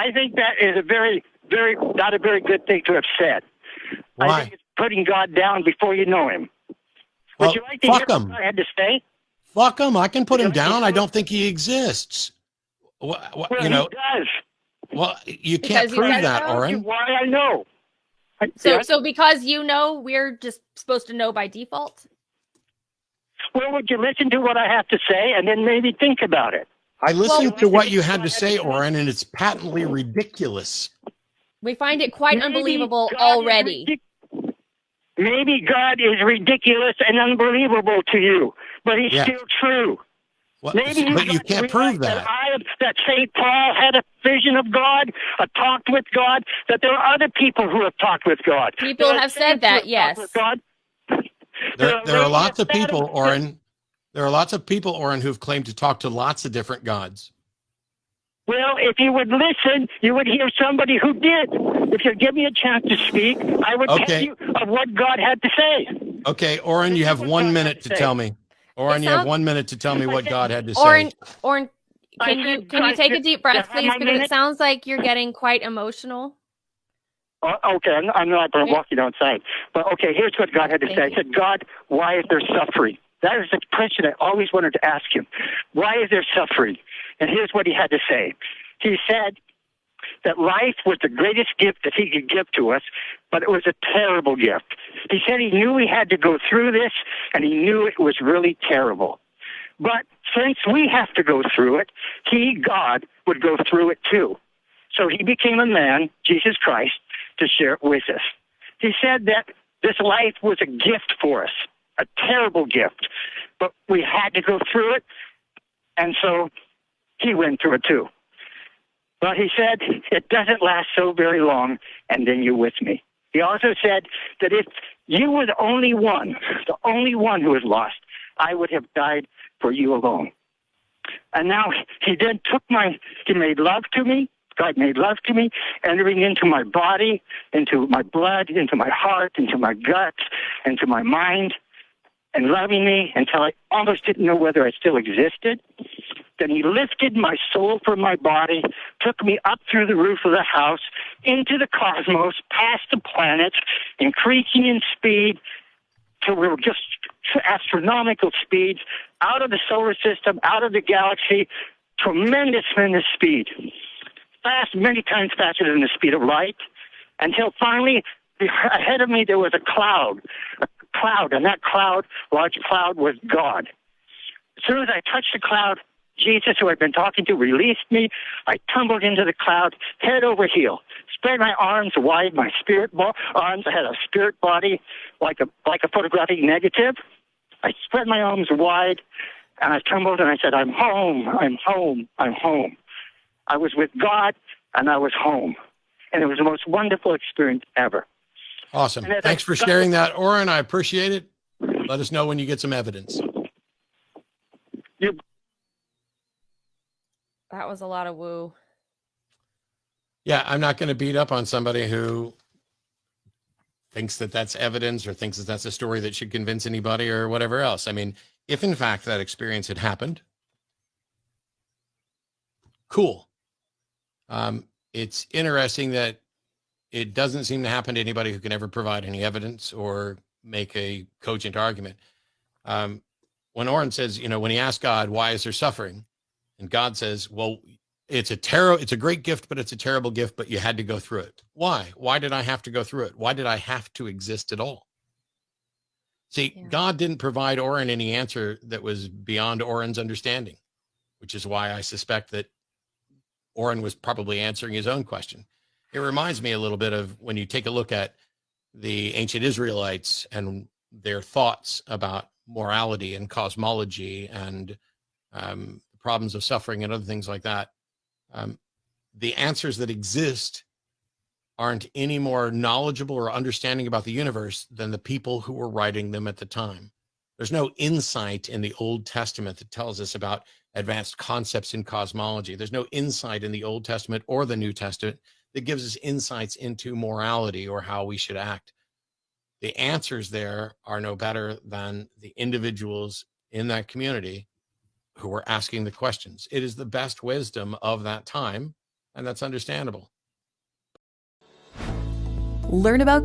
I think that is a very, very, not a very good thing to have said. Why? I think it's putting God down before you know him. Well, Would you like to hear fuck what him. God had to say? Fuck him. I can put him Would you like to down. hear I what- don't think he exists. Well, You know, he does. well, you can't Because you prove said that, so? Orin. Why I know. So because you know, we're just supposed to know by default? Well, would you listen to what I have to say and then maybe think about it? I listened Well, to what you had to say, Orin, and it's patently ridiculous. We find it quite Maybe unbelievable God is already. Maybe God is ridiculous and unbelievable to you, but he's Yeah. still true. Well, Maybe but you got to can't prove realize that. that St. Paul had a vision of God, a talked with God, that there are other people who have talked with God. People There are have said saints who that, have yes. talked with God. There are lots of ladies people, that- Orin. There are lots of people, Orin, who've claimed to talk to lots of different gods. Well, if you would listen, you would hear somebody who did. If you give me a chance to speak, I would tell Okay. you of what God had to say. Okay, Orin, you have What 1 God minute had to to say. tell me. Orin, It you have sounds- 1 minute to tell me what God had to Orin, say. Orin, can I you said- can you I take a said- deep breath, I have please? my Because it minute. sounds like you're getting quite emotional. Oh, okay, I'm not walking outside. But okay, here's what God had to Thank say. you. I said, God, why is there suffering? That is the question I always wanted to ask him. Why is there suffering? And here's what he had to say. He said that life was the greatest gift that he could give to us, but it was a terrible gift. He said he knew he had to go through this, and he knew it was really terrible. But since we have to go through it, he, God, would go through it too. So he became a man, Jesus Christ, to share it with us. He said that this life was a gift for us, a terrible gift, but we had to go through it, and so he went through it too. But he said, it doesn't last so very long, and then you're with me. He also said that if you were the only one who was lost, I would have died for you alone. And now he then he made love to me. God made love to me, entering into my body, into my blood, into my heart, into my guts, into my mind, and loving me until I almost didn't know whether I still existed. Then he lifted my soul from my body, took me up through the roof of the house, into the cosmos, past the planets, increasing in speed till we were just astronomical speeds, out of the solar system, out of the galaxy, tremendous speed. Fast, many times faster than the speed of light, until finally, ahead of me there was a cloud, and that cloud, large cloud, was God. As soon as I touched the cloud, Jesus, who I'd been talking to, released me. I tumbled into the cloud, head over heel, spread my arms wide, my spirit arms. I had a spirit body like a photographic negative. I spread my arms wide, and I tumbled, and I said, I'm home, I'm home, I'm home. I was with God, and I was home. And it was the most wonderful experience ever. Awesome. Thanks for sharing that, Orin. I appreciate it. Let us know when you get some evidence. That was a lot of woo. Yeah, I'm not going to beat up on somebody who thinks that that's evidence or thinks that that's a story that should convince anybody or whatever else. I mean, if in fact that experience had happened, cool. It's interesting that it doesn't seem to happen to anybody who can ever provide any evidence or make a cogent argument. When Orin says, when he asked God, why is there suffering? And God says, well, it's a great gift, but it's a terrible gift, but you had to go through it. Why? Why did I have to go through it? Why did I have to exist at all? See, Yeah. God didn't provide Orin any answer that was beyond Orin's understanding, which is why I suspect that Orin was probably answering his own question. It reminds me a little bit of when you take a look at the ancient Israelites and their thoughts about morality and cosmology and problems of suffering and other things like that. The answers that exist aren't any more knowledgeable or understanding about the universe than the people who were writing them at the time. There's no insight in the Old Testament that tells us about advanced concepts in cosmology. There's no insight in the Old Testament or the New Testament that gives us insights into morality or how we should act. The answers there are no better than the individuals in that community who were asking the questions. It is the best wisdom of that time and that's understandable. Learn about